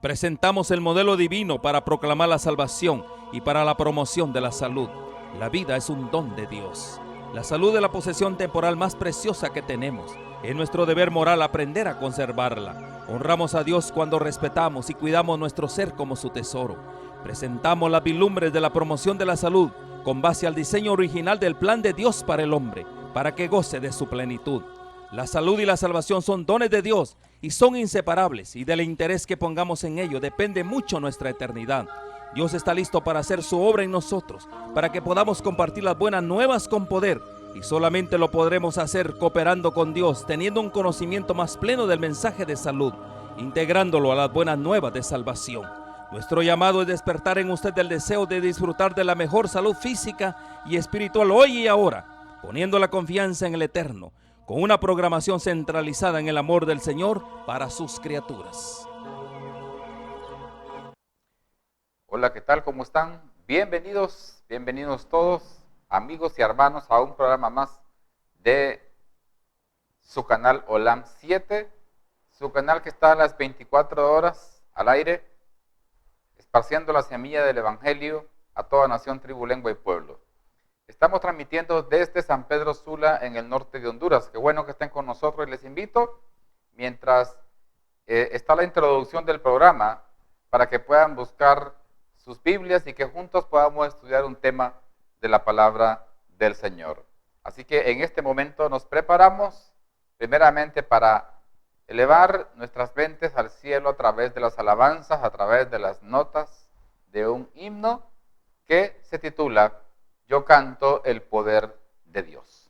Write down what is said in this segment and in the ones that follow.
Presentamos el modelo divino para proclamar la salvación y para la promoción de la salud. La vida es un don de Dios. La salud es la posesión temporal más preciosa que tenemos. Es nuestro deber moral aprender a conservarla. Honramos a Dios cuando respetamos y cuidamos nuestro ser como su tesoro. Presentamos las vislumbres de la promoción de la salud con base al diseño original del plan de Dios para el hombre, para que goce de su plenitud. La salud y la salvación son dones de Dios y son inseparables, y del interés que pongamos en ello depende mucho nuestra eternidad. Dios está listo para hacer su obra en nosotros, para que podamos compartir las buenas nuevas con poder, y solamente lo podremos hacer cooperando con Dios, teniendo un conocimiento más pleno del mensaje de salud, integrándolo a las buenas nuevas de salvación. Nuestro llamado es despertar en usted el deseo de disfrutar de la mejor salud física y espiritual hoy y ahora, poniendo la confianza en el Eterno, con una programación centralizada en el amor del Señor para sus criaturas. Hola, ¿qué tal? ¿Cómo están? Bienvenidos todos, amigos y hermanos, a un programa más de su canal Olam 7, su canal que está a las 24 horas al aire, esparciendo la semilla del Evangelio a toda nación, tribu, lengua y pueblo. Estamos transmitiendo desde San Pedro Sula, en el norte de Honduras. Qué bueno que estén con nosotros y les invito, mientras está la introducción del programa, para que puedan buscar sus Biblias y que juntos podamos estudiar un tema de la palabra del Señor. Así que en este momento nos preparamos primeramente para elevar nuestras mentes al cielo a través de las alabanzas, a través de las notas de un himno que se titula Yo canto el poder de Dios.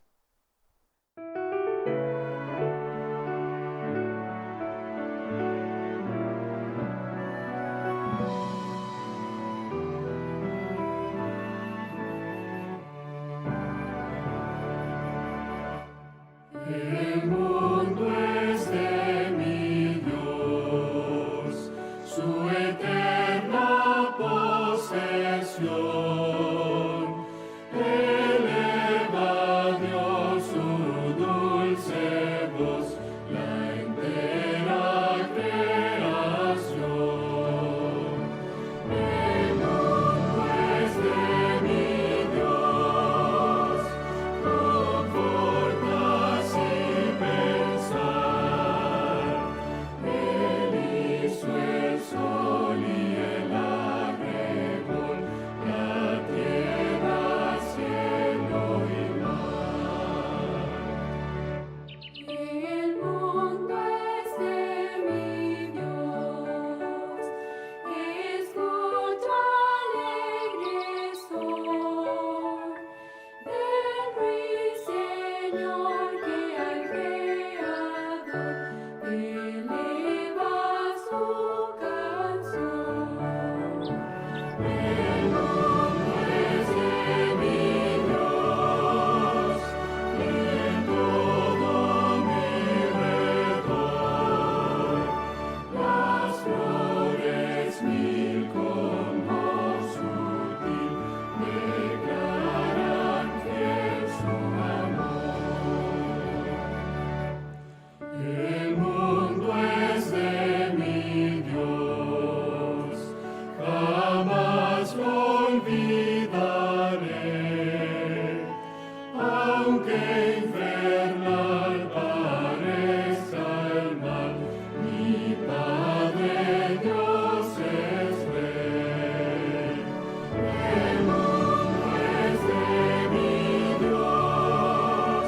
El mundo es de mi Dios, su eterna posesión. Eleva a Dios su dulce voz, la entera creación. El mundo es de mi Dios, conforta sin pensar. Él hizo el sol y el arrebol, la tierra, cielo y mar. El mundo es de mi Dios, escucha alegre son del ruiseñor que al Creador eleva su canción. El mundo es de mi Dios, en todo mi redor. Las flores mil con voz sutil declaran fiel su amor. El mundo es de mi Dios, jamás lo olvidaré, aunque infernal parezca el mal, mi Padre Dios es Rey. El mundo es de mi Dios,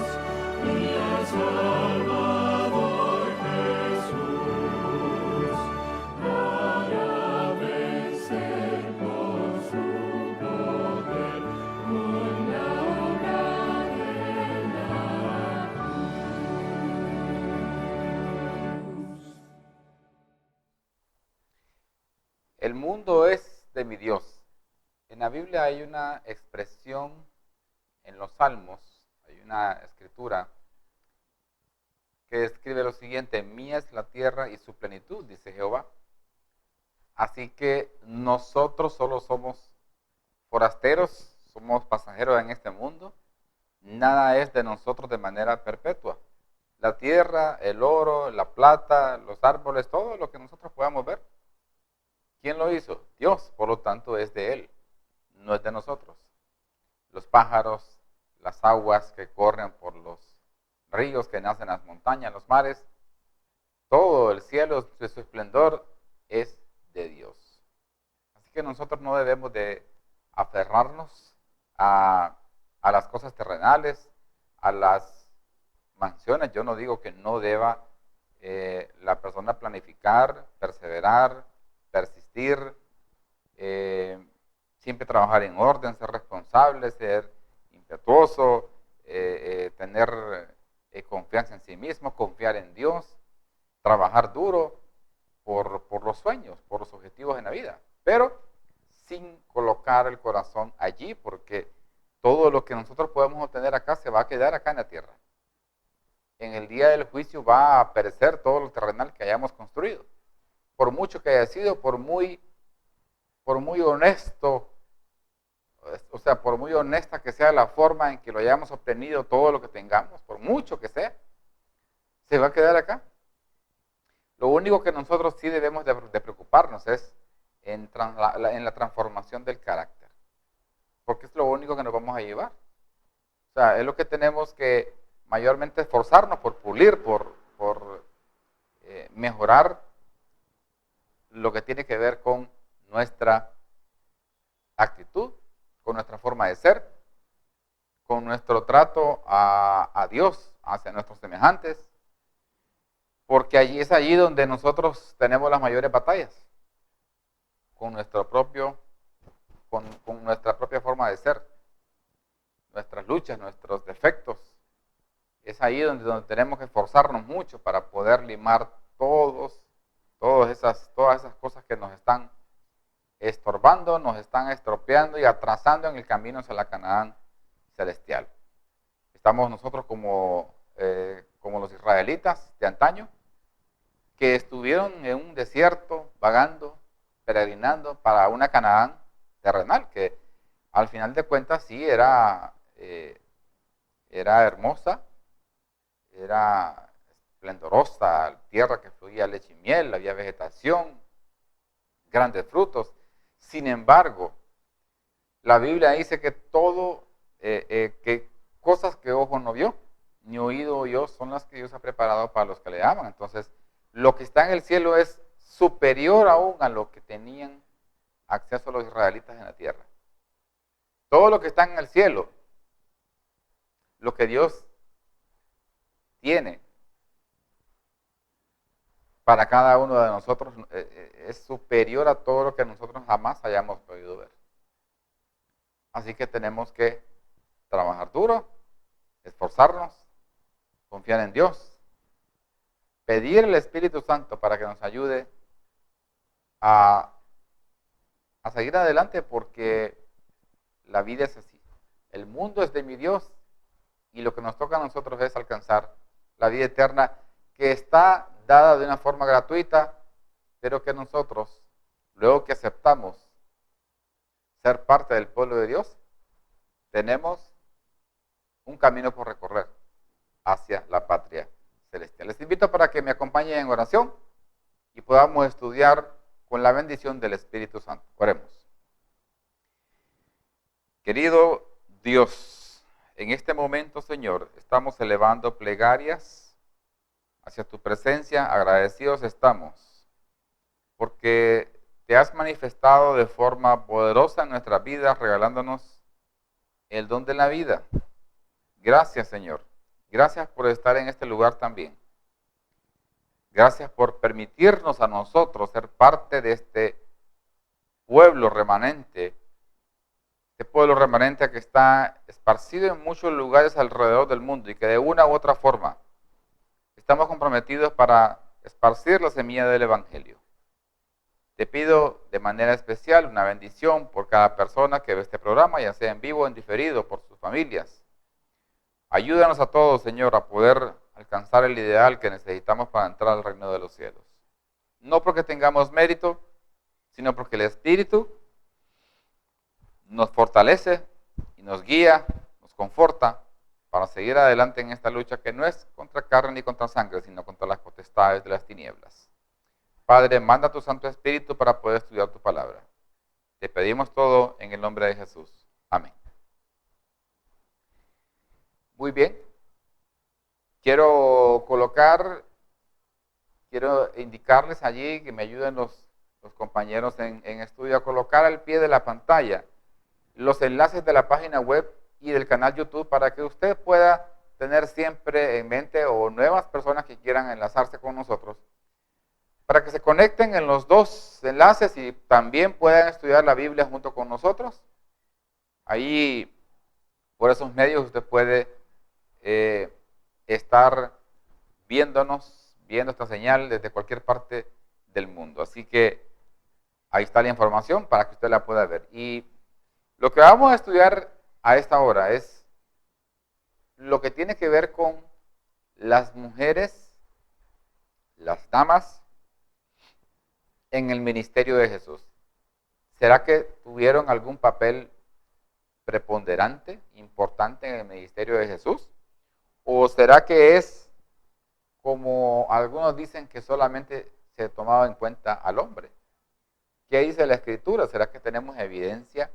y al Salvador Jesús, para vencer por su poder con la obra de la cruz. El mundo es de mi Dios. En la Biblia hay una expresión, en los Salmos, hay una escritura que describe lo siguiente: mía es la tierra y su plenitud, dice Jehová. Así que nosotros solo somos forasteros, somos pasajeros en este mundo. Nada es de nosotros de manera perpetua. La tierra, el oro, la plata, los árboles, todo lo que nosotros podamos ver, ¿Quién lo hizo? Dios, por lo tanto es de Él, no es de nosotros. Los pájaros, las aguas que corren por los ríos que nacen en las montañas, los mares, todo el cielo de su esplendor es de Dios. Así que nosotros no debemos de aferrarnos a las cosas terrenales, a las mansiones. Yo no digo que no deba la persona planificar, perseverar, persistir, siempre trabajar en orden, ser responsable, ser impetuoso, tener confianza en sí mismo, confiar en Dios, trabajar duro por los sueños, por los objetivos en la vida, pero sin colocar el corazón allí, porque todo lo que nosotros podemos obtener acá se va a quedar acá en la tierra. En el día del juicio va a perecer todo lo terrenal que hayamos construido. Por mucho que haya sido, por muy honesto, o sea, por muy honesta que sea la forma en que lo hayamos obtenido, todo lo que tengamos, por mucho que sea, se va a quedar acá. Lo único que nosotros sí debemos de preocuparnos es en la transformación del carácter, porque es lo único que nos vamos a llevar. O sea, es lo que tenemos que mayormente esforzarnos por pulir, por mejorar lo que tiene que ver con nuestra actitud, con nuestra forma de ser, con nuestro trato a Dios, hacia nuestros semejantes, porque allí es allí donde nosotros tenemos las mayores batallas, con nuestra propia forma de ser, nuestras luchas, nuestros defectos. Es ahí donde tenemos que esforzarnos mucho para poder limar todas esas cosas que nos están estorbando, nos están estropeando y atrasando en el camino hacia la Canaán celestial. Estamos nosotros como los israelitas de antaño, que estuvieron en un desierto, vagando, peregrinando para una Canaán terrenal, que al final de cuentas sí era hermosa, era esplendorosa, tierra que fluía leche y miel, había vegetación, grandes frutos. Sin embargo, la Biblia dice que que cosas que ojo no vio, ni oído oyó, son las que Dios ha preparado para los que le aman. Entonces, lo que está en el cielo es superior aún a lo que tenían acceso los israelitas en la tierra. Todo lo que está en el cielo, lo que Dios tiene para cada uno de nosotros, es superior a todo lo que nosotros jamás hayamos podido ver. Así que tenemos que trabajar duro, esforzarnos, confiar en Dios, pedir al Espíritu Santo para que nos ayude a seguir adelante, porque la vida es así. El mundo es de mi Dios y lo que nos toca a nosotros es alcanzar la vida eterna, que está dada de una forma gratuita, pero que nosotros, luego que aceptamos ser parte del pueblo de Dios, tenemos un camino por recorrer hacia la patria celestial. Les invito para que me acompañen en oración y podamos estudiar con la bendición del Espíritu Santo. Oremos. Querido Dios, en este momento, Señor, estamos elevando plegarias hacia tu presencia. Agradecidos estamos porque te has manifestado de forma poderosa en nuestras vidas, regalándonos el don de la vida. Gracias, Señor. Gracias por estar en este lugar también. Gracias por permitirnos a nosotros ser parte de este pueblo remanente, que está esparcido en muchos lugares alrededor del mundo y que de una u otra forma estamos comprometidos para esparcir la semilla del Evangelio. Te pido de manera especial una bendición por cada persona que ve este programa, ya sea en vivo o en diferido, por sus familias. Ayúdanos a todos, Señor, a poder alcanzar el ideal que necesitamos para entrar al reino de los cielos. No porque tengamos mérito, sino porque el Espíritu nos fortalece y nos guía, nos conforta para seguir adelante en esta lucha que no es contra carne ni contra sangre, sino contra las potestades de las tinieblas. Padre, manda tu Santo Espíritu para poder estudiar tu palabra. Te pedimos todo en el nombre de Jesús. Amén. Muy bien. Quiero indicarles allí que me ayuden los compañeros en estudio a colocar al pie de la pantalla los enlaces de la página web y del canal YouTube para que usted pueda tener siempre en mente, o nuevas personas que quieran enlazarse con nosotros, para que se conecten en los dos enlaces y también puedan estudiar la Biblia junto con nosotros. Ahí, por esos medios, usted puede estar viendo esta señal desde cualquier parte del mundo. Así que ahí está la información para que usted la pueda ver. Y lo que vamos a estudiar a esta hora es lo que tiene que ver con las mujeres, las damas, en el ministerio de Jesús. ¿Será que tuvieron algún papel preponderante, importante en el ministerio de Jesús? ¿O será que es como algunos dicen, que solamente se tomaba en cuenta al hombre? ¿Qué dice la Escritura? ¿Será que tenemos evidencia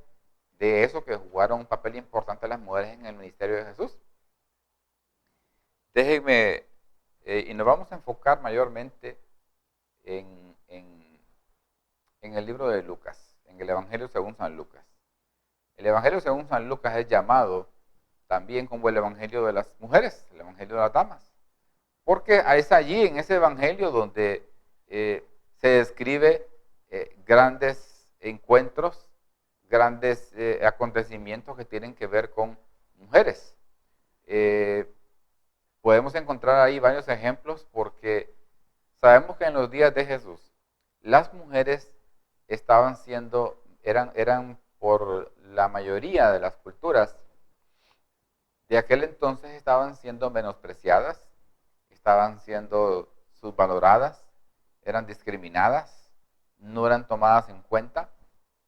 de eso, que jugaron un papel importante las mujeres en el ministerio de Jesús? Déjenme, y nos vamos a enfocar mayormente en el libro de Lucas, en el Evangelio según San Lucas. El Evangelio según San Lucas es llamado también como el Evangelio de las mujeres, el Evangelio de las damas, porque es allí, en ese Evangelio, donde se describe grandes encuentros, grandes acontecimientos que tienen que ver con mujeres. Podemos encontrar ahí varios ejemplos, porque sabemos que en los días de Jesús las mujeres eran por la mayoría de las culturas de aquel entonces, estaban siendo menospreciadas, estaban siendo subvaloradas, eran discriminadas, no eran tomadas en cuenta.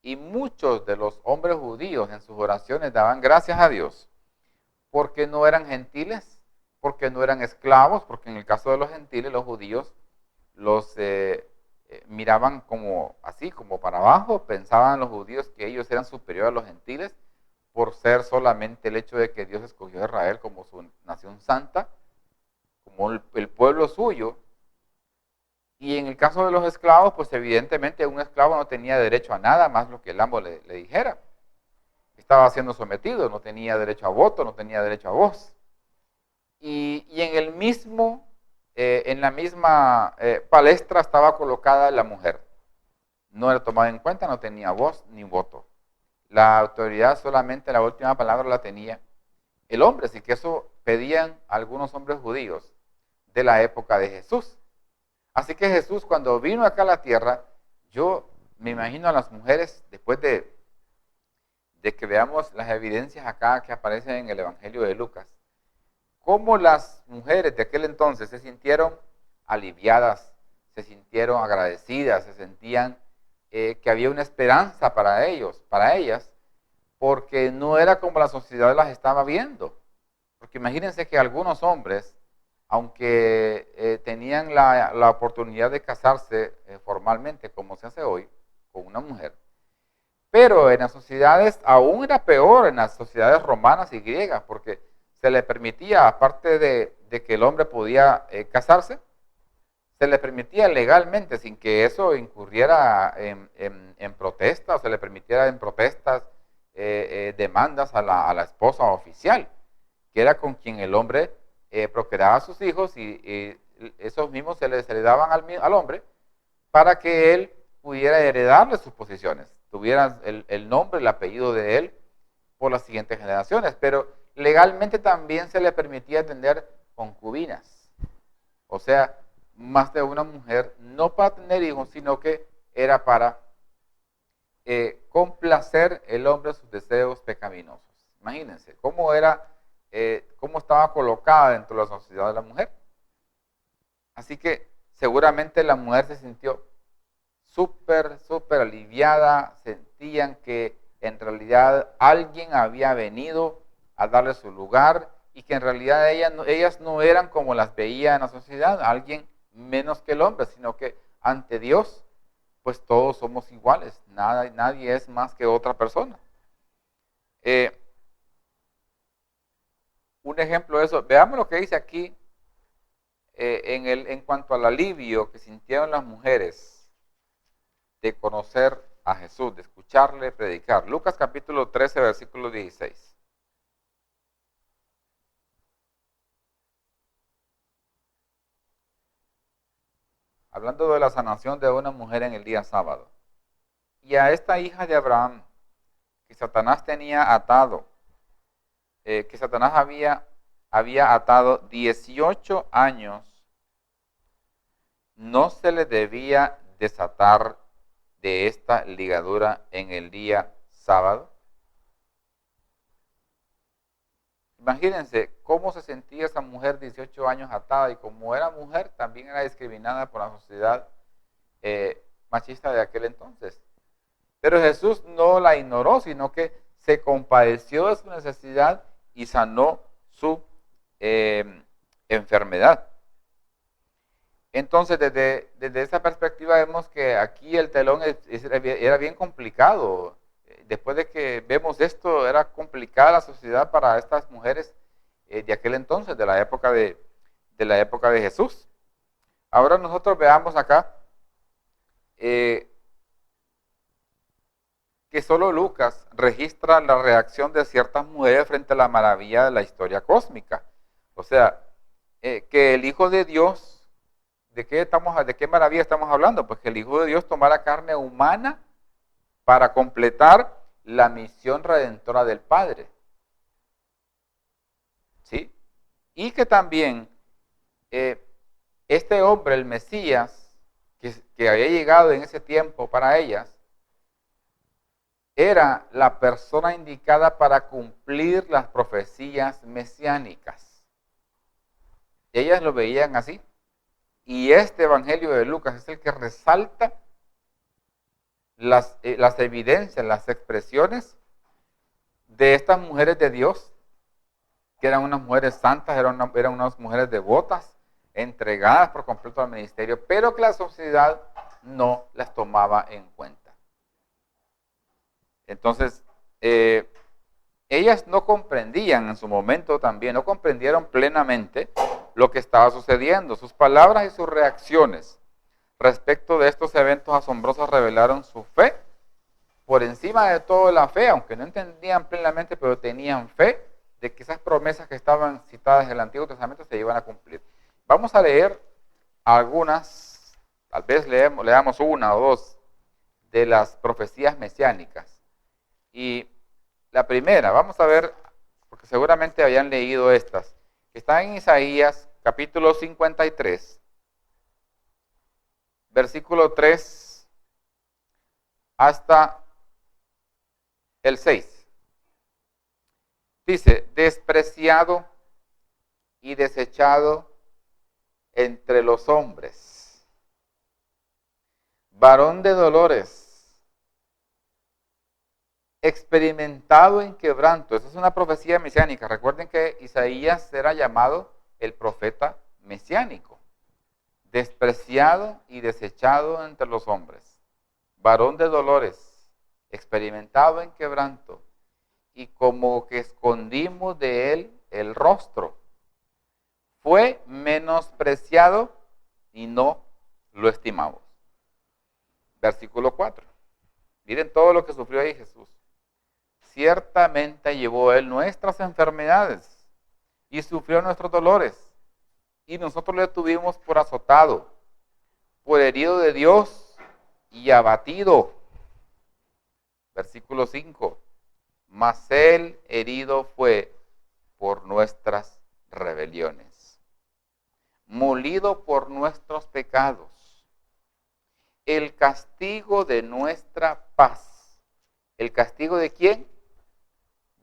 Y muchos de los hombres judíos en sus oraciones daban gracias a Dios porque no eran gentiles, porque no eran esclavos, porque en el caso de los gentiles, los judíos los miraban como así, como para abajo. Pensaban los judíos que ellos eran superiores a los gentiles por ser solamente el hecho de que Dios escogió a Israel como su nación santa, como el pueblo suyo. Y en el caso de los esclavos, pues evidentemente un esclavo no tenía derecho a nada más lo que el amo le dijera. Estaba siendo sometido, no tenía derecho a voto, no tenía derecho a voz. Y en la misma palestra estaba colocada la mujer. No era tomada en cuenta, no tenía voz ni voto. La autoridad, solamente la última palabra la tenía el hombre. Así que eso pedían algunos hombres judíos de la época de Jesús. Así que Jesús, cuando vino acá a la tierra, yo me imagino a las mujeres, después de que veamos las evidencias acá que aparecen en el Evangelio de Lucas, cómo las mujeres de aquel entonces se sintieron aliviadas, se sintieron agradecidas, se sentían que había una esperanza para ellas, porque no era como la sociedad las estaba viendo. Porque imagínense que algunos hombres, aunque tenían la oportunidad de casarse formalmente, como se hace hoy, con una mujer, pero en las sociedades aún era peor, en las sociedades romanas y griegas, porque se le permitía, aparte de que el hombre podía casarse, se le permitía legalmente, sin que eso incurriera en protestas, o se le permitiera en protestas demandas a la esposa oficial, que era con quien el hombre procreaba a sus hijos, y esos mismos se le daban al hombre para que él pudiera heredarle sus posesiones, tuviera el nombre, el apellido de él por las siguientes generaciones. Pero legalmente también se le permitía tener concubinas, o sea, más de una mujer, no para tener hijos, sino que era para complacer el hombre sus deseos pecaminosos. Imagínense cómo estaba colocada dentro de la sociedad de la mujer. Así que seguramente la mujer se sintió súper aliviada, sentían que en realidad alguien había venido a darle su lugar, y que en realidad ellas no eran como las veía en la sociedad, alguien menos que el hombre, sino que ante Dios, pues todos somos iguales, nadie es más que otra persona. Un ejemplo de eso, veamos lo que dice aquí en cuanto al alivio que sintieron las mujeres de conocer a Jesús, de escucharle predicar. Lucas capítulo 13, versículo 16. Hablando de la sanación de una mujer en el día sábado. Y a esta hija de Abraham, que Satanás tenía atado, que Satanás había atado 18 años, no se le debía desatar de esta ligadura en el día sábado. Imagínense cómo se sentía esa mujer 18 años atada, y como era mujer también era discriminada por la sociedad machista de aquel entonces. Pero Jesús no la ignoró, sino que se compadeció de su necesidad y sanó su enfermedad. Entonces, desde esa perspectiva vemos que aquí el telón era bien complicado. Después de que vemos esto, era complicada la sociedad para estas mujeres de aquel entonces, de la época de Jesús. Ahora nosotros veamos acá que solo Lucas registra la reacción de ciertas mujeres frente a la maravilla de la historia cósmica. O sea, que el Hijo de Dios, ¿de qué maravilla estamos hablando? Pues que el Hijo de Dios tomara carne humana para completar la misión redentora del Padre. ¿Sí? Y que también este hombre, el Mesías, que había llegado en ese tiempo para ellas, era la persona indicada para cumplir las profecías mesiánicas. Ellas lo veían así. Y este Evangelio de Lucas es el que resalta las evidencias, las expresiones de estas mujeres de Dios, que eran unas mujeres santas, eran unas mujeres devotas, entregadas por completo al ministerio, pero que la sociedad no las tomaba en cuenta. Entonces, ellas no comprendían en su momento también, no comprendieron plenamente lo que estaba sucediendo. Sus palabras y sus reacciones respecto de estos eventos asombrosos revelaron su fe por encima de toda la fe, aunque no entendían plenamente, pero tenían fe de que esas promesas que estaban citadas en el Antiguo Testamento se iban a cumplir. Vamos a leer algunas, tal vez leamos una o dos de las profecías mesiánicas. Y la primera, vamos a ver, porque seguramente habían leído estas, que están en Isaías capítulo 53, versículo 3 hasta el 6. Dice, despreciado y desechado entre los hombres, varón de dolores, experimentado en quebranto. Esa es una profecía mesiánica. Recuerden que Isaías era llamado el profeta mesiánico. Despreciado y desechado entre los hombres, varón de dolores, experimentado en quebranto, y como que escondimos de él el rostro. Fue menospreciado y no lo estimamos. Versículo 4. Miren todo lo que sufrió ahí Jesús. Ciertamente llevó él nuestras enfermedades y sufrió nuestros dolores, y nosotros le tuvimos por azotado, por herido de Dios y abatido. Versículo 5. Mas él herido fue por nuestras rebeliones, molido por nuestros pecados. El castigo de nuestra paz. ¿El castigo de quién?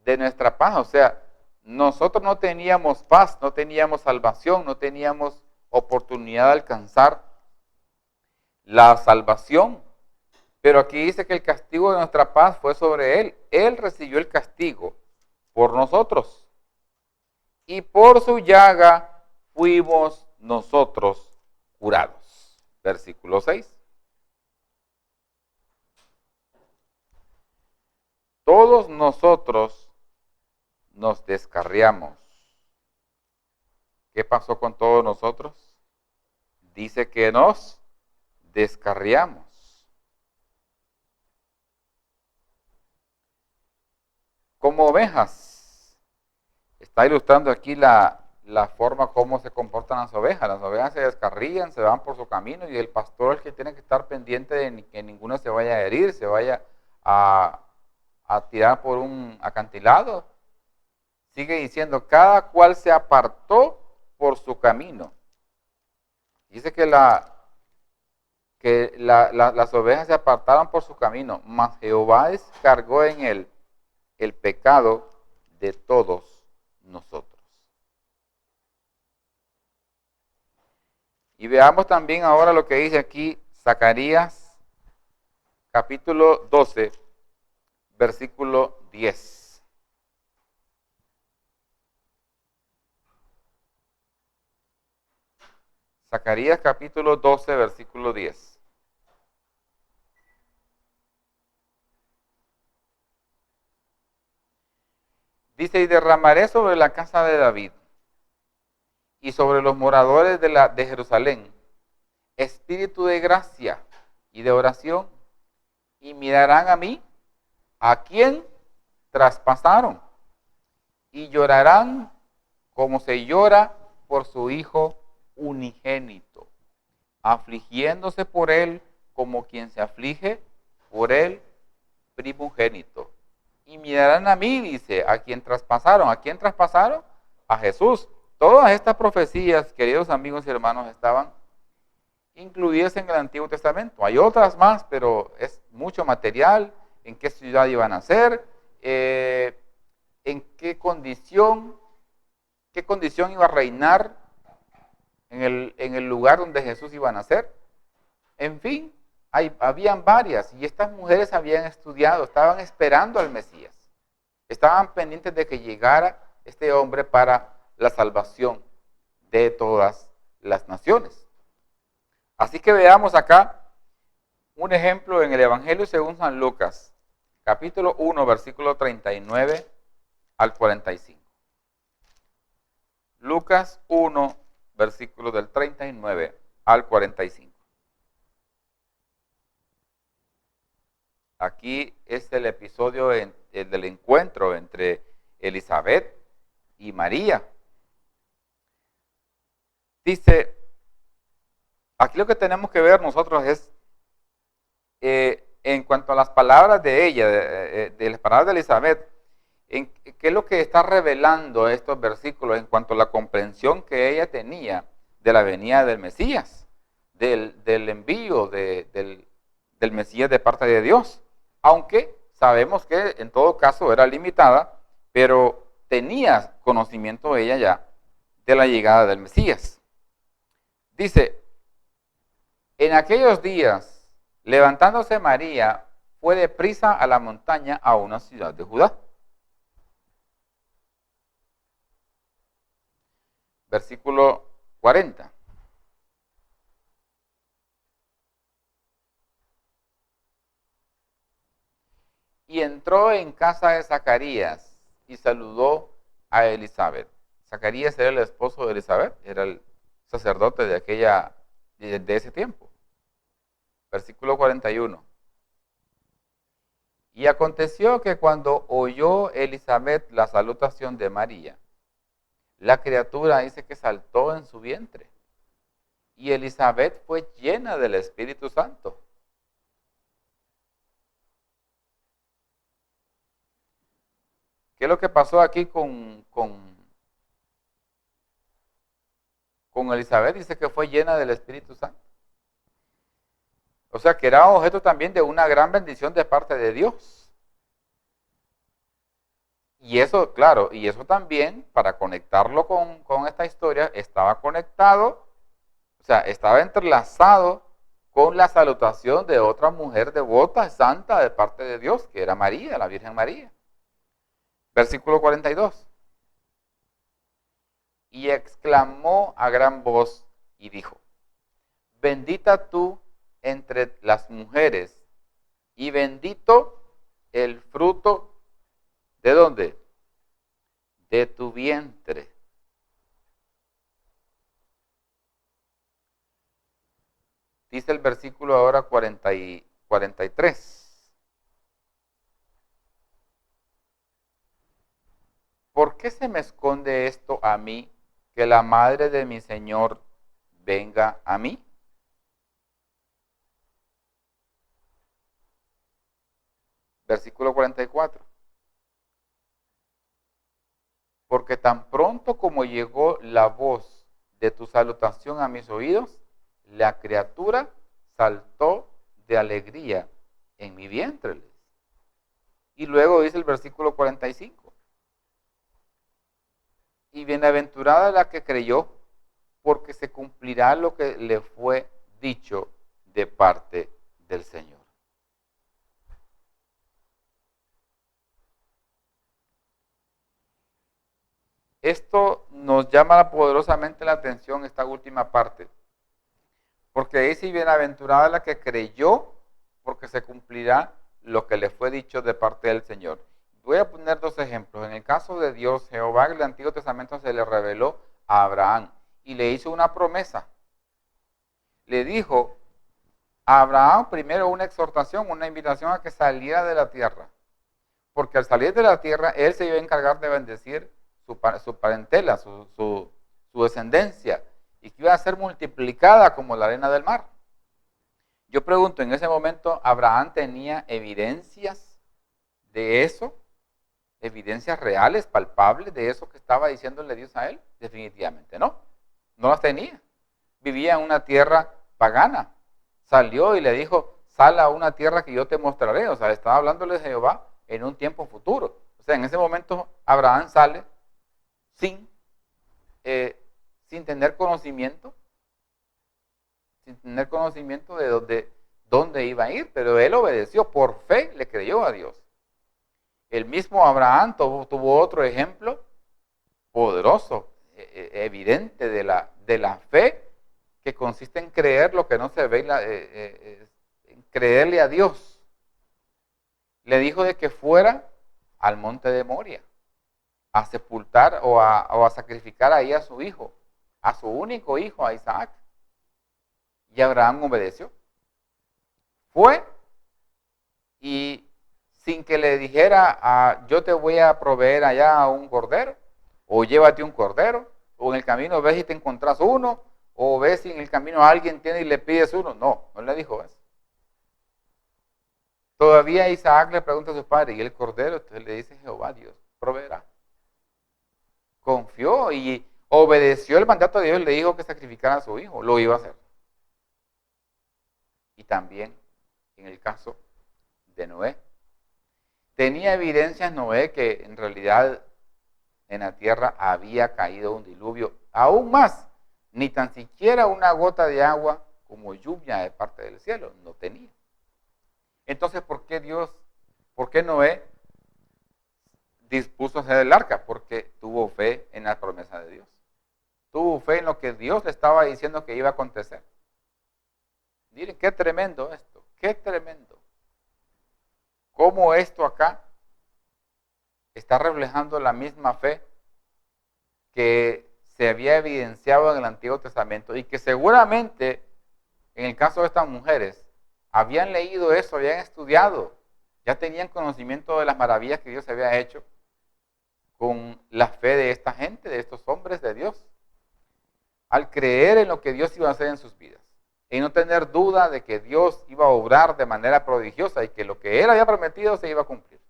De nuestra paz. O sea, nosotros no teníamos paz, no teníamos salvación, no teníamos oportunidad de alcanzar la salvación. Pero aquí dice que el castigo de nuestra paz fue sobre él. Él recibió el castigo por nosotros. Y por su llaga fuimos nosotros curados. versículo 6. Todos nosotros nos descarriamos. ¿Qué pasó con todos nosotros? Dice que nos descarriamos. Como ovejas. Está ilustrando aquí la forma como se comportan las ovejas. Las ovejas se descarrían, se van por su camino y el pastor es el que tiene que estar pendiente de que ninguno se vaya a herir, se vaya a tirar por un acantilado. Sigue diciendo, cada cual se apartó por su camino. Dice que las ovejas se apartaron por su camino, mas Jehová descargó en él el pecado de todos nosotros. Y veamos también ahora lo que dice aquí Zacarías capítulo 12, versículo 10. Zacarías capítulo 12, versículo 10. Dice, y derramaré sobre la casa de David y sobre los moradores de Jerusalén espíritu de gracia y de oración, y mirarán a mí, a quien traspasaron, y llorarán como se llora por su hijo unigénito, afligiéndose por él como quien se aflige por el primogénito. Y mirarán a mí, dice, a quien traspasaron. ¿A quién traspasaron? A Jesús. Todas estas profecías, queridos amigos y hermanos, estaban incluidas en el Antiguo Testamento. Hay otras más, pero es mucho material. En qué ciudad iban a ser, en qué condición iba a reinar en el lugar donde Jesús iba a nacer. En fin, habían varias, y estas mujeres habían estudiado, estaban esperando al Mesías. Estaban pendientes de que llegara este hombre para la salvación de todas las naciones. Así que veamos acá un ejemplo en el Evangelio según San Lucas, capítulo 1, versículo 39 al 45. Lucas 1, versículo del 39 al 45. Aquí es el episodio del encuentro entre Elizabeth y María. Dice, aquí lo que tenemos que ver nosotros es, en cuanto a las palabras de ella, de las palabras de Elizabeth, qué es lo que está revelando estos versículos en cuanto a la comprensión que ella tenía de la venida del Mesías, del envío del Mesías de parte de Dios. Aunque sabemos que en todo caso era limitada, pero tenía conocimiento ella ya de la llegada del Mesías. Dice, en aquellos días, levantándose María, fue deprisa a la montaña a una ciudad de Judá. Versículo 40. Y entró en casa de Zacarías y saludó a Elizabeth. Zacarías era el esposo de Elizabeth, era el sacerdote de ese tiempo. Versículo 41. Y aconteció que cuando oyó Elizabeth la salutación de María, la criatura dice que saltó en su vientre. Y Elizabeth fue llena del Espíritu Santo. ¿Qué es lo que pasó aquí con Elizabeth? Dice que fue llena del Espíritu Santo. O sea, que era objeto también de una gran bendición de parte de Dios. Y eso, claro, y eso también, para conectarlo con esta historia, estaba conectado, o sea, estaba entrelazado con la salutación de otra mujer devota, santa de parte de Dios, que era María, la Virgen María. Versículo 42. Y exclamó a gran voz y dijo, bendita tú entre las mujeres, y bendito el fruto, ¿de dónde? De tu vientre. Dice el versículo ahora 43. ¿Por qué se me esconde esto a mí, que la madre de mi Señor venga a mí? Versículo 44. Porque tan pronto como llegó la voz de tu salutación a mis oídos, la criatura saltó de alegría en mi vientre. Y luego dice el versículo 45. Y bienaventurada la que creyó, porque se cumplirá lo que le fue dicho de parte del Señor. Esto nos llama poderosamente la atención, esta última parte, porque dice, y bienaventurada la que creyó, porque se cumplirá lo que le fue dicho de parte del Señor. Voy a poner dos ejemplos. En el caso de Dios, Jehová, en el Antiguo Testamento se le reveló a Abraham y le hizo una promesa. Le dijo a Abraham primero una exhortación, una invitación a que saliera de la tierra, porque al salir de la tierra, él se iba a encargar de bendecir su parentela, su descendencia, y que iba a ser multiplicada como la arena del mar. Yo pregunto, ¿en ese momento Abraham tenía evidencias de eso? ¿Evidencias reales, palpables de eso que estaba diciéndole Dios a él? Definitivamente no, no las tenía. Vivía en una tierra pagana. Salió y le dijo, sal a una tierra que yo te mostraré. O sea, estaba hablándole de Jehová en un tiempo futuro. O sea, en ese momento Abraham sale sin tener conocimiento, de dónde iba a ir, pero él obedeció, por fe le creyó a Dios. El mismo Abraham tuvo otro ejemplo poderoso, evidente de la fe, que consiste en creer lo que no se ve, en creerle a Dios. Le dijo de que fuera al monte de Moria a sepultar o a sacrificar ahí a su hijo, a su único hijo, a Isaac. Y Abraham obedeció. Fue y sin que le dijera, yo te voy a proveer allá un cordero, o llévate un cordero, o en el camino ves y te encontrás uno, o ves si en el camino alguien tiene y le pides uno. No, no le dijo eso. Todavía Isaac le pregunta a su padre, ¿y el cordero? Entonces le dice, Jehová Dios proveerá. Confió y obedeció el mandato de Dios, le dijo que sacrificara a su hijo, lo iba a hacer. Y también en el caso de Noé. Tenía evidencias Noé que en realidad en la tierra había caído un diluvio. Aún más, ni tan siquiera una gota de agua como lluvia de parte del cielo, no tenía. Entonces, ¿por qué Noé dispuso hacer el arca? Porque tuvo fe en la promesa de Dios. Tuvo fe en lo que Dios le estaba diciendo que iba a acontecer. Miren, qué tremendo esto, qué tremendo. Cómo esto acá está reflejando la misma fe que se había evidenciado en el Antiguo Testamento y que seguramente, en el caso de estas mujeres, habían leído eso, habían estudiado, ya tenían conocimiento de las maravillas que Dios había hecho con la fe de esta gente, de estos hombres de Dios, al creer en lo que Dios iba a hacer en sus vidas, y no tener duda de que Dios iba a obrar de manera prodigiosa y que lo que Él había prometido se iba a cumplir.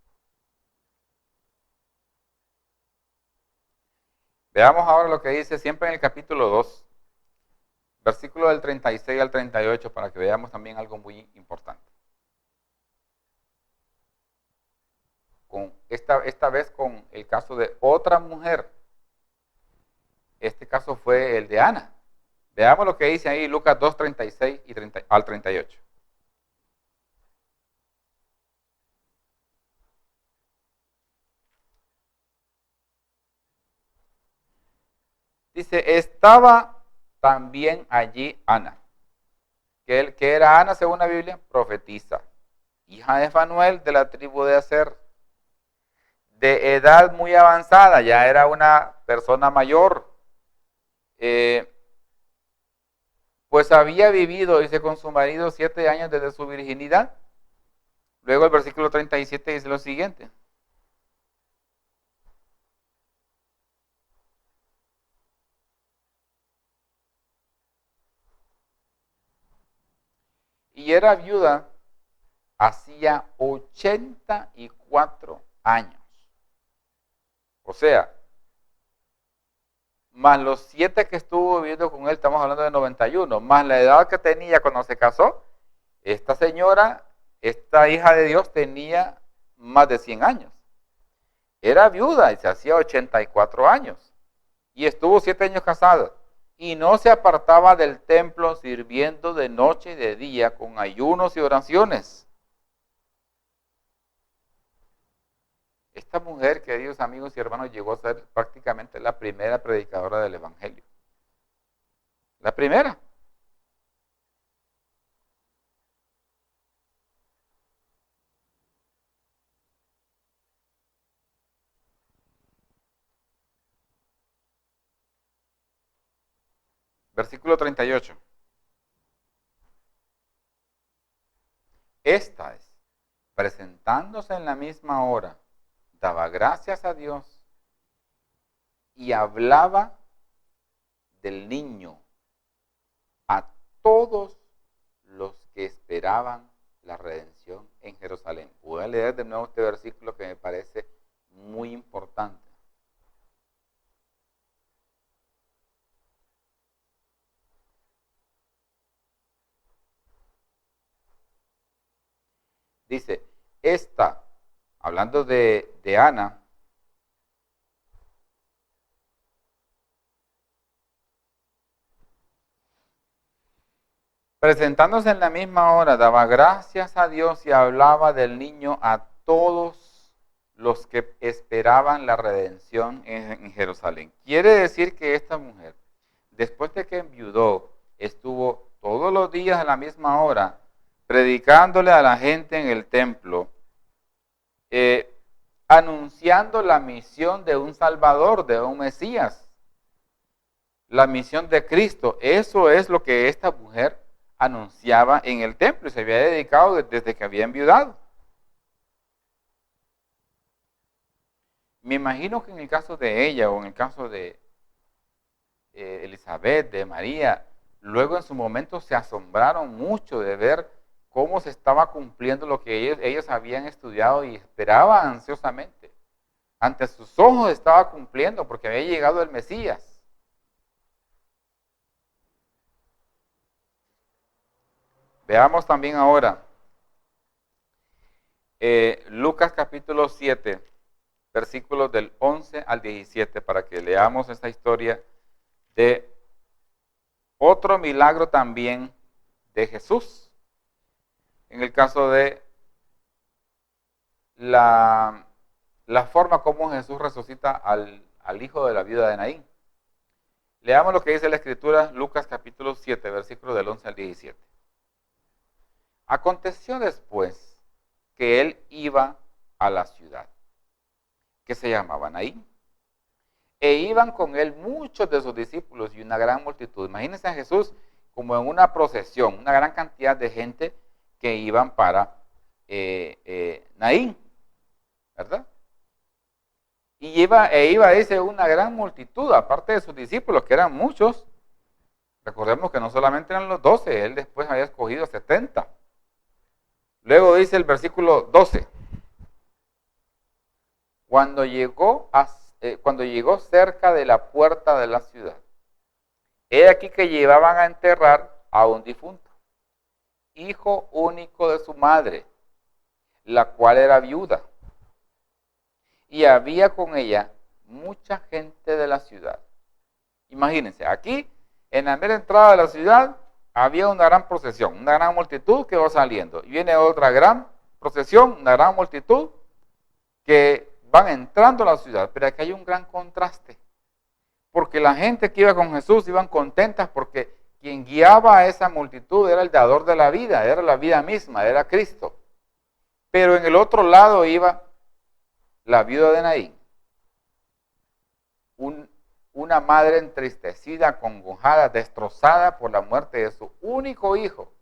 Veamos ahora lo que dice siempre en el capítulo 2, versículo del 36 al 38, para que veamos también algo muy importante. Esta vez con el caso de otra mujer. Este caso fue el de Ana. Veamos lo que dice ahí Lucas 2, 36 al 38. Dice, estaba también allí Ana, que era Ana, según la Biblia, profetisa, hija de Fanuel, de la tribu de Aser, de edad muy avanzada, ya era una persona mayor, pues había vivido, dice, con su marido 7 años desde su virginidad. Luego el versículo 37 dice lo siguiente. Y era viuda hacía 84 años. O sea, más los 7 que estuvo viviendo con él, estamos hablando de 91, más la edad que tenía cuando se casó, esta señora, esta hija de Dios, tenía más de 100 años. Era viuda y se hacía 84 años. Y estuvo 7 años casada. Y no se apartaba del templo sirviendo de noche y de día con ayunos y oraciones. Esta mujer, queridos amigos y hermanos, llegó a ser prácticamente la primera predicadora del Evangelio. La primera. Versículo 38. Esta es, presentándose en la misma hora, daba gracias a Dios y hablaba del niño a todos los que esperaban la redención en Jerusalén. Voy a leer de nuevo este versículo que me parece muy importante. Dice, esta, hablando de Ana, presentándose en la misma hora, daba gracias a Dios y hablaba del niño a todos los que esperaban la redención en Jerusalén. Quiere decir que esta mujer, después de que enviudó, estuvo todos los días a la misma hora predicándole a la gente en el templo, anunciando la misión de un Salvador, de un Mesías, la misión de Cristo. Eso es lo que esta mujer anunciaba en el templo y se había dedicado desde que había enviudado. Me imagino que en el caso de ella o en el caso de Elizabeth, de María, luego en su momento se asombraron mucho de ver cómo se estaba cumpliendo lo que ellos habían estudiado y esperaban ansiosamente. Ante sus ojos estaba cumpliendo porque había llegado el Mesías. Veamos también ahora Lucas capítulo 7, versículos del 11 al 17, para que leamos esta historia de otro milagro también de Jesús. En el caso de la forma como Jesús resucita al hijo de la viuda de Naín. Leamos lo que dice la Escritura, Lucas capítulo 7, versículos del 11 al 17. Aconteció después que él iba a la ciudad, que se llamaba Naín, e iban con él muchos de sus discípulos y una gran multitud. Imagínense a Jesús como en una procesión, una gran cantidad de gente que iban para Naín, ¿verdad? Y iba, dice, una gran multitud, aparte de sus discípulos, que eran muchos. Recordemos que no solamente eran los 12, él después había escogido 70. Luego dice el versículo 12, cuando llegó cerca de la puerta de la ciudad, he aquí que llevaban a enterrar a un difunto, hijo único de su madre, la cual era viuda, y había con ella mucha gente de la ciudad. Imagínense, aquí en la mera entrada de la ciudad había una gran procesión, una gran multitud que va saliendo, y viene otra gran procesión, una gran multitud que van entrando a la ciudad, pero aquí hay un gran contraste, porque la gente que iba con Jesús iban contentas porque quien guiaba a esa multitud era el dador de la vida, era la vida misma, era Cristo. Pero en el otro lado iba la viuda de Naín, una madre entristecida, acongojada, destrozada por la muerte de su único hijo,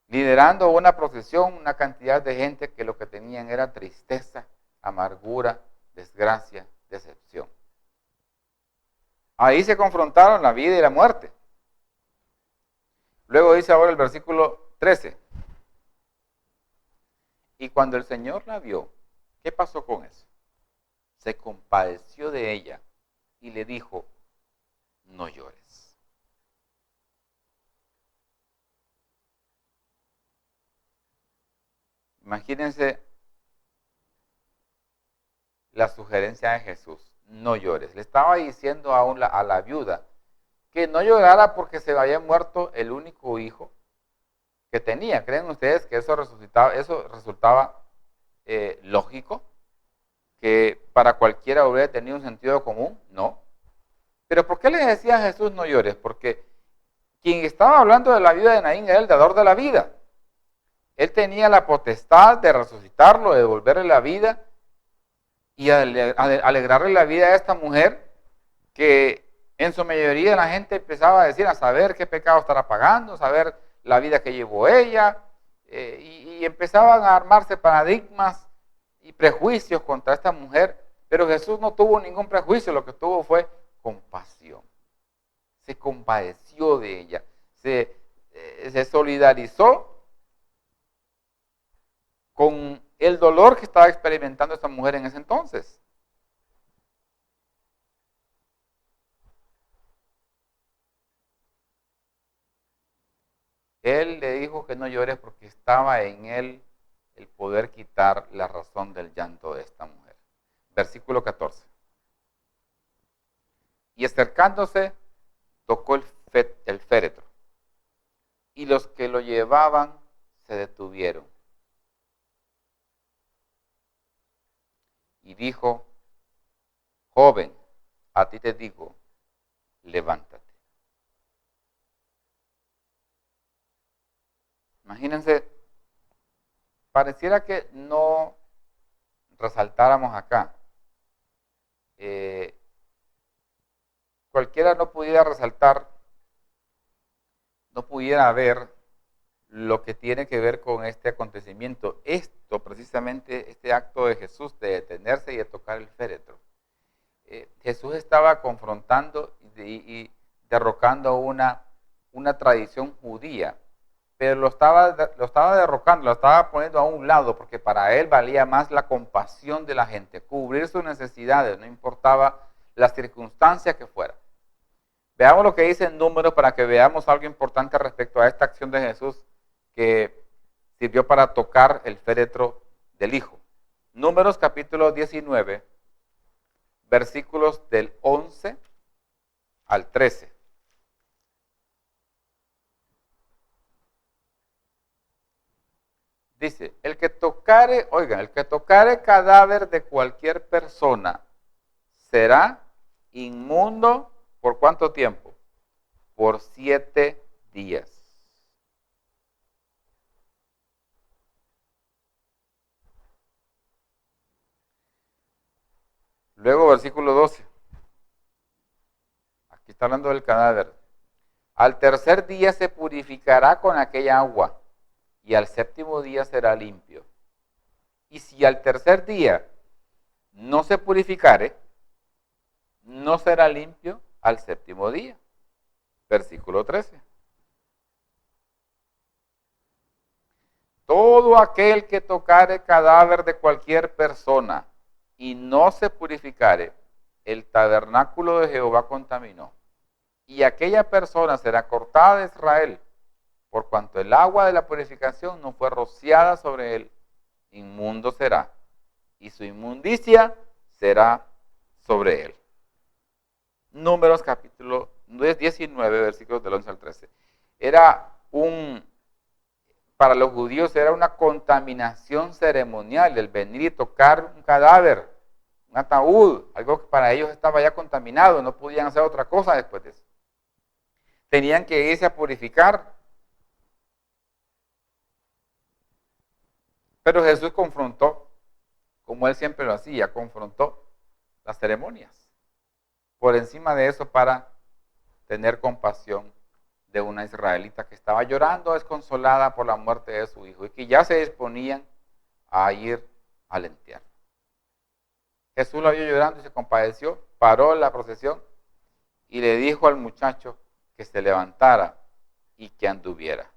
liderando una procesión, una cantidad de gente que lo que tenían era tristeza, amargura, desgracia, decepción. Ahí se confrontaron la vida y la muerte. Luego dice ahora el versículo 13. Y cuando el Señor la vio, ¿qué pasó con eso? Se compadeció de ella y le dijo, no llores. Imagínense la sugerencia de Jesús, no llores. Le estaba diciendo a la viuda que no llorara porque se había muerto el único hijo que tenía. ¿Creen ustedes que eso resultaba lógico? ¿Que para cualquiera hubiera tenido un sentido común? No. ¿Pero por qué le decía a Jesús no llores? Porque quien estaba hablando de la viuda de Naín era el dador de la vida. Él tenía la potestad de resucitarlo, de devolverle la vida y alegrarle la vida a esta mujer que en su mayoría la gente empezaba a decir, a saber qué pecado estará pagando, saber la vida que llevó ella, y empezaban a armarse paradigmas y prejuicios contra esta mujer, pero Jesús no tuvo ningún prejuicio, lo que tuvo fue compasión. Se compadeció de ella, se solidarizó con el dolor que estaba experimentando esta mujer en ese entonces. Él le dijo que no llores porque estaba en él el poder quitar la razón del llanto de esta mujer. Versículo 14. Y acercándose, tocó el féretro, y los que lo llevaban se detuvieron. Y dijo, joven, a ti te digo, levántate. Imagínense, pareciera que no resaltáramos acá. Cualquiera no pudiera resaltar, no pudiera ver lo que tiene que ver con este acontecimiento. Esto, precisamente, este acto de Jesús de detenerse y de tocar el féretro. Jesús estaba confrontando y derrocando una tradición judía, pero lo estaba derrocando, lo estaba poniendo a un lado, porque para él valía más la compasión de la gente, cubrir sus necesidades, no importaba las circunstancias que fueran. Veamos lo que dice en Números para que veamos algo importante respecto a esta acción de Jesús que sirvió para tocar el féretro del Hijo. Números capítulo 19, versículos del 11 al 13. Dice, el que tocare cadáver de cualquier persona será inmundo, ¿por cuánto tiempo? Por 7 días. Luego, versículo 12. Aquí está hablando del cadáver. Al tercer día se purificará con aquella agua, y al séptimo día será limpio. Y si al tercer día no se purificare, no será limpio al séptimo día. Versículo 13. Todo aquel que tocare cadáver de cualquier persona y no se purificare, el tabernáculo de Jehová contaminó, y aquella persona será cortada de Israel, por cuanto el agua de la purificación no fue rociada sobre él, inmundo será, y su inmundicia será sobre él. Números capítulo 19, versículos del 11 al 13. Para los judíos era una contaminación ceremonial el venir y tocar un cadáver, un ataúd, algo que para ellos estaba ya contaminado, no podían hacer otra cosa después de eso. tenían que irse a purificar. Pero Jesús confrontó, como él siempre lo hacía, confrontó las ceremonias. Por encima de eso, para tener compasión de una israelita que estaba llorando desconsolada por la muerte de su hijo y que ya se disponían a ir al entierro. Jesús la vio llorando y se compadeció, paró la procesión y le dijo al muchacho que se levantara y que anduviera.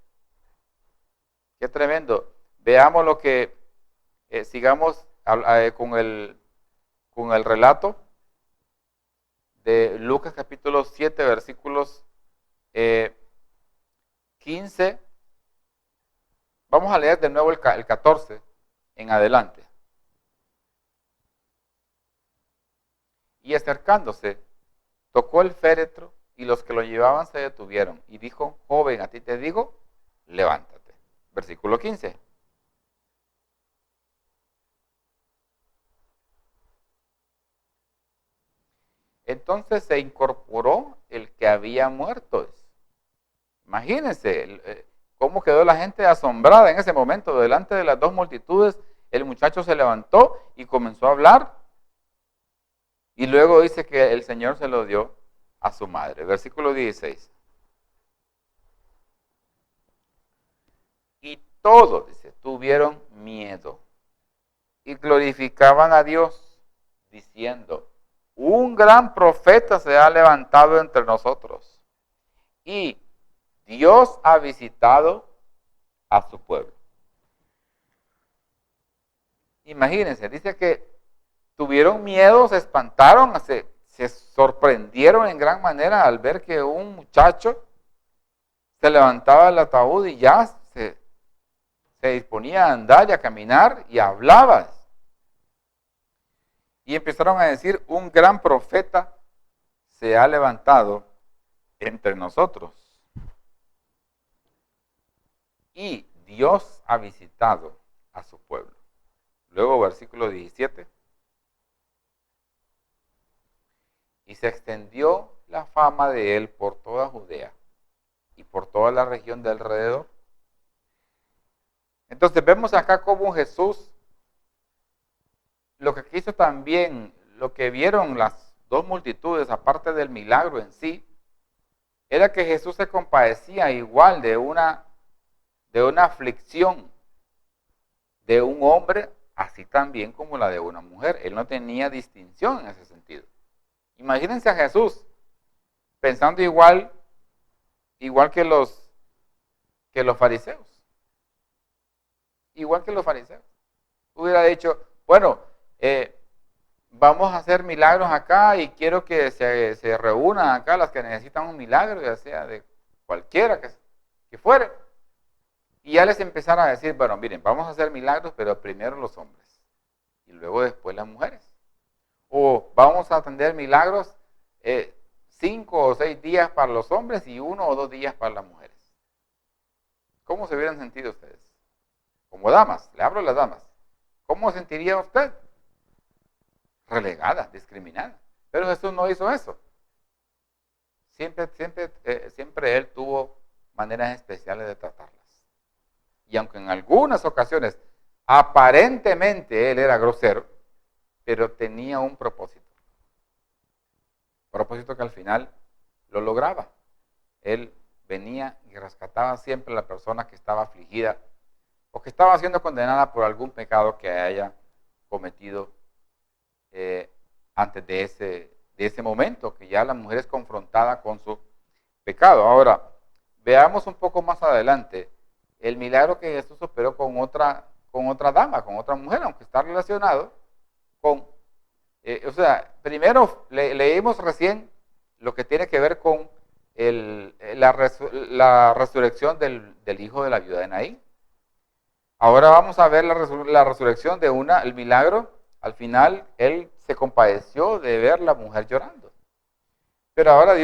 Qué tremendo. Veamos lo que, sigamos con el relato de Lucas capítulo 7, versículos 15. Vamos a leer de nuevo el 14 en adelante. Y acercándose, tocó el féretro y los que lo llevaban se detuvieron. Y dijo, joven, a ti te digo, levántate. Versículo 15. Entonces se incorporó el que había muerto. Imagínense cómo quedó la gente asombrada en ese momento. Delante de las dos multitudes, el muchacho se levantó y comenzó a hablar. Y luego dice que el Señor se lo dio a su madre. Versículo 16. Y todos, dice, tuvieron miedo y glorificaban a Dios, diciendo, un gran profeta se ha levantado entre nosotros y Dios ha visitado a su pueblo. Imagínense, dice que tuvieron miedo, se espantaron, se sorprendieron en gran manera al ver que un muchacho se levantaba del ataúd y ya se disponía a andar y a caminar y hablaba. Y empezaron a decir, un gran profeta se ha levantado entre nosotros. Y Dios ha visitado a su pueblo. Luego versículo 17. Y se extendió la fama de él por toda Judea y por toda la región de alrededor. Entonces vemos acá cómo Jesús, lo que quiso también, lo que vieron las dos multitudes, aparte del milagro en sí, era que Jesús se compadecía igual de una aflicción de un hombre, así también como la de una mujer. Él no tenía distinción en ese sentido. Imagínense a Jesús pensando igual que los fariseos. Igual que los fariseos. Hubiera dicho, bueno, vamos a hacer milagros acá y quiero que se reúnan acá las que necesitan un milagro, ya sea de cualquiera que fuere. Y ya les empezara a decir, bueno, miren, vamos a hacer milagros, pero primero los hombres y luego después las mujeres. O vamos a atender milagros 5 o 6 días para los hombres y 1 o 2 días para las mujeres. ¿Cómo se hubieran sentido ustedes? Como damas, le hablo a las damas. ¿Cómo sentiría usted? Relegada, discriminada. Pero Jesús no hizo eso. Siempre Él tuvo maneras especiales de tratarlas. Y aunque en algunas ocasiones aparentemente Él era grosero, pero tenía un propósito. Propósito que al final lo lograba. Él venía y rescataba siempre a la persona que estaba afligida o que estaba siendo condenada por algún pecado que haya cometido antes de ese momento, que ya la mujer es confrontada con su pecado. Ahora, veamos un poco más adelante el milagro que Jesús operó con otra dama, con otra mujer, aunque está relacionado con, primero leímos recién lo que tiene que ver con la resurrección del hijo de la viuda de Naín. Ahora vamos a ver la resurrección de el milagro. Al final, él se compadeció de ver la mujer llorando. Pero ahora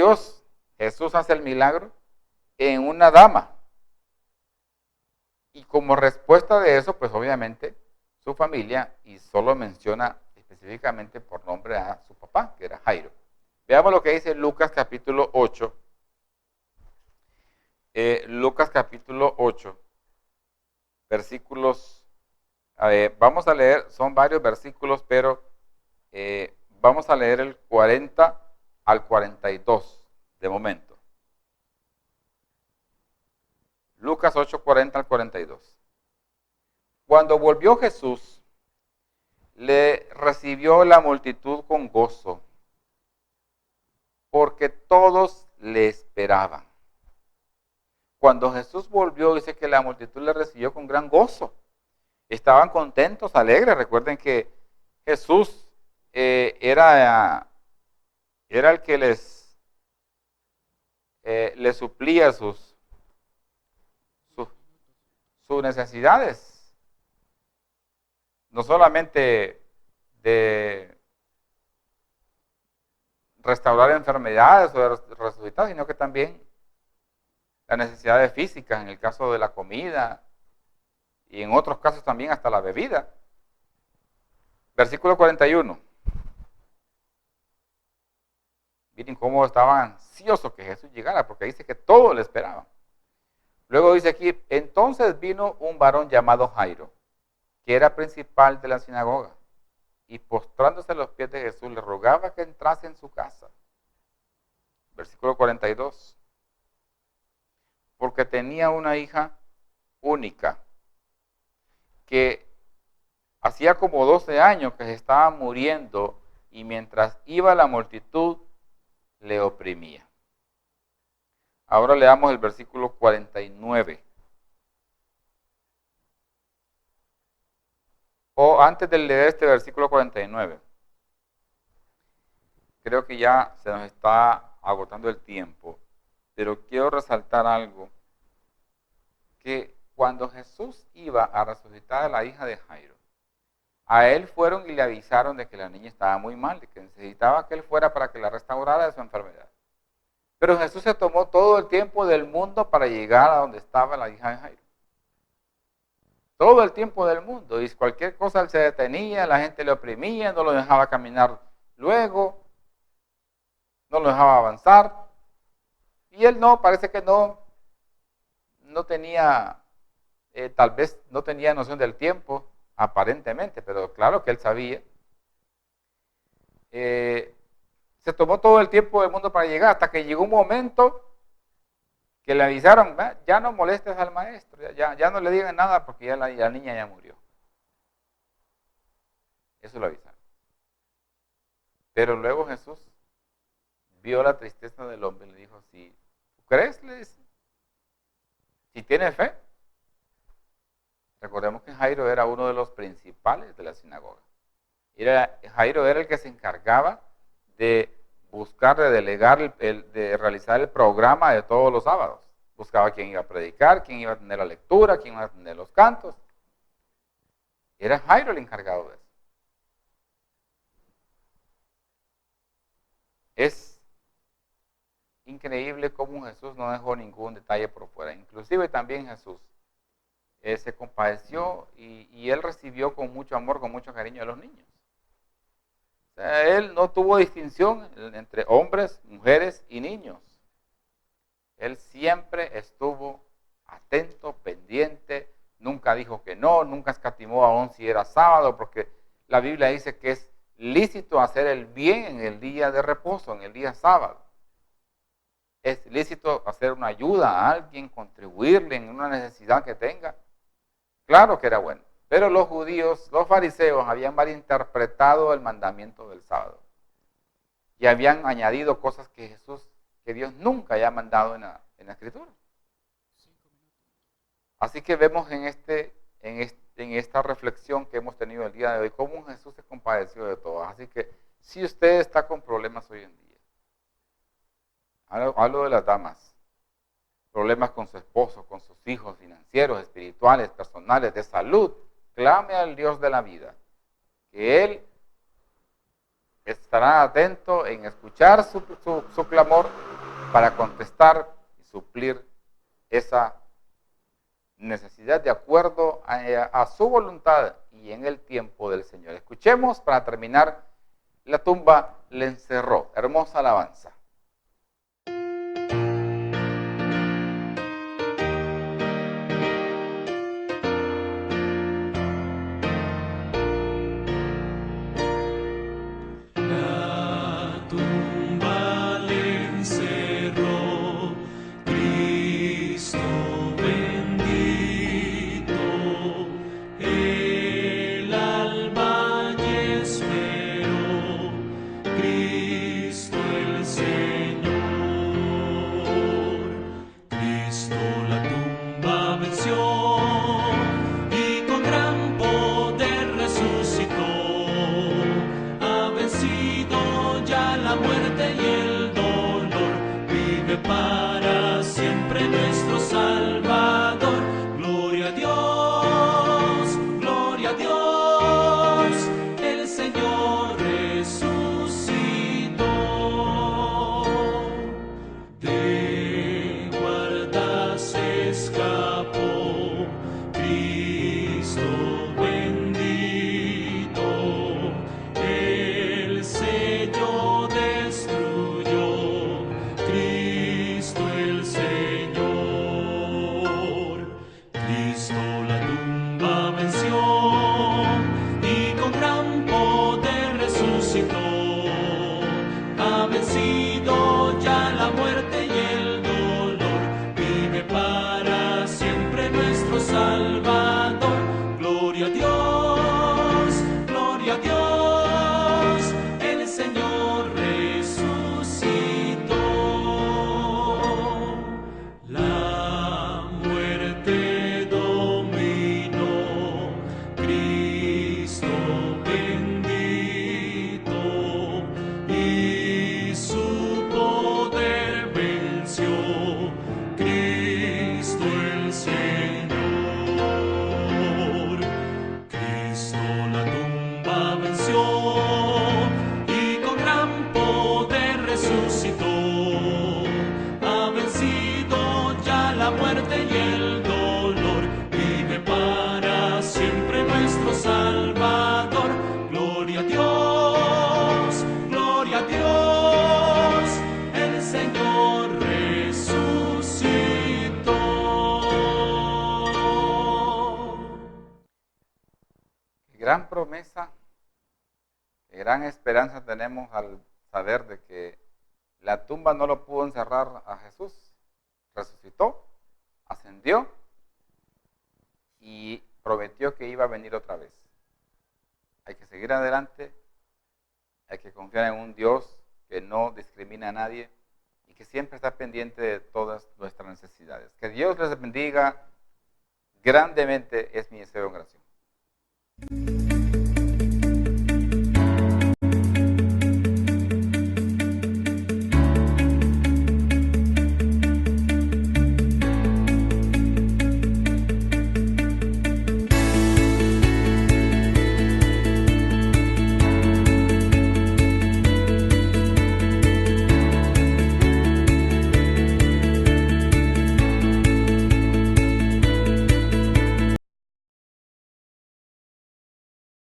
Jesús hace el milagro en una dama. Y como respuesta de eso, pues obviamente, su familia, y solo menciona específicamente por nombre a su papá, que era Jairo. Veamos lo que dice Lucas capítulo 8, Lucas capítulo 8, versículos, vamos a leer, son varios versículos, pero vamos a leer el 40 al 42 de momento. Lucas 8, 40 al 42. Cuando volvió Jesús, le recibió la multitud con gozo, porque todos le esperaban. Cuando Jesús volvió, dice que la multitud le recibió con gran gozo. Estaban contentos, alegres. Recuerden que Jesús era el que les suplía sus necesidades. No solamente de restaurar enfermedades o de resucitar, sino que también las necesidades físicas, en el caso de la comida y en otros casos también hasta la bebida. Versículo 41. Miren cómo estaban ansiosos que Jesús llegara, porque dice que todos le esperaban. Luego dice aquí, entonces vino un varón llamado Jairo, que era principal de la sinagoga, y postrándose a los pies de Jesús, le rogaba que entrase en su casa. Versículo 42. Porque tenía una hija única, que hacía como 12 años que se estaba muriendo, y mientras iba la multitud, le oprimía. Ahora leamos el versículo 49. O antes de leer este versículo 49, creo que ya se nos está agotando el tiempo, pero quiero resaltar algo, que cuando Jesús iba a resucitar a la hija de Jairo, a él fueron y le avisaron de que la niña estaba muy mal, de que necesitaba que él fuera para que la restaurara de su enfermedad. Pero Jesús se tomó todo el tiempo del mundo para llegar a donde estaba la hija de Jairo. Todo el tiempo del mundo, y cualquier cosa él se detenía, la gente le oprimía, no lo dejaba caminar luego, no lo dejaba avanzar, y él parece que no tenía, tal vez no tenía noción del tiempo, aparentemente, pero claro que él sabía. Se tomó todo el tiempo del mundo para llegar, hasta que llegó un momento que le avisaron, ya no molestes al maestro, ya no le digan nada porque ya la niña ya murió. Eso lo avisaron. Pero luego Jesús vio la tristeza del hombre y le dijo, si tú crees, le dice, si tienes fe. Recordemos que Jairo era uno de los principales de la sinagoga. Jairo era el que se encargaba de buscar, de delegar, de realizar el programa de todos los sábados. Buscaba quién iba a predicar, quién iba a tener la lectura, quién iba a tener los cantos. Era Jairo el encargado de eso. Es increíble cómo Jesús no dejó ningún detalle por fuera. Inclusive también Jesús se compadeció y él recibió con mucho amor, con mucho cariño a los niños. O sea, él no tuvo distinción entre hombres, mujeres y niños. Él siempre estuvo atento, pendiente, nunca dijo que no, nunca escatimó aún si era sábado, porque la Biblia dice que es lícito hacer el bien en el día de reposo, en el día sábado. Es lícito hacer una ayuda a alguien, contribuirle en una necesidad que tenga. Claro que era bueno. Pero los judíos, los fariseos, habían malinterpretado el mandamiento del sábado. Y habían añadido cosas que Dios nunca había mandado en la Escritura. Así que vemos en esta reflexión que hemos tenido el día de hoy, cómo Jesús se compadeció de todos. Así que si usted está con problemas hoy en día, hablo de las damas, problemas con su esposo, con sus hijos, financieros, espirituales, personales, de salud, clame al Dios de la vida, que Él estará atento en escuchar su clamor para contestar y suplir esa necesidad de acuerdo a su voluntad y en el tiempo del Señor. Escuchemos para terminar, la tumba le encerró. Hermosa alabanza. Cristo la tumba venció y con gran poder resucitó. Ha vencido ya la muerte y el dolor. Vive para siempre nuestro Salvador. Gloria a Dios, gloria a Dios. El Señor resucitó. La muerte dominó, Cristo bendito, y su poder venció, Cristo el Señor. Cristo la tumba venció y con gran poder resucitó. Ha vencido ya la muerte y el dolor. Vive para siempre nuestro Salvador. Gloria a Dios, gloria a Dios. El Señor resucitó. Qué gran promesa, qué gran esperanza tenemos al saber de que la tumba no lo pudo encerrar a Jesús. Resucitó, ascendió y prometió que iba a venir otra vez. Hay que seguir adelante, hay que confiar en un Dios que no discrimina a nadie y que siempre está pendiente de todas nuestras necesidades. Que Dios les bendiga grandemente, es mi deseo en oración.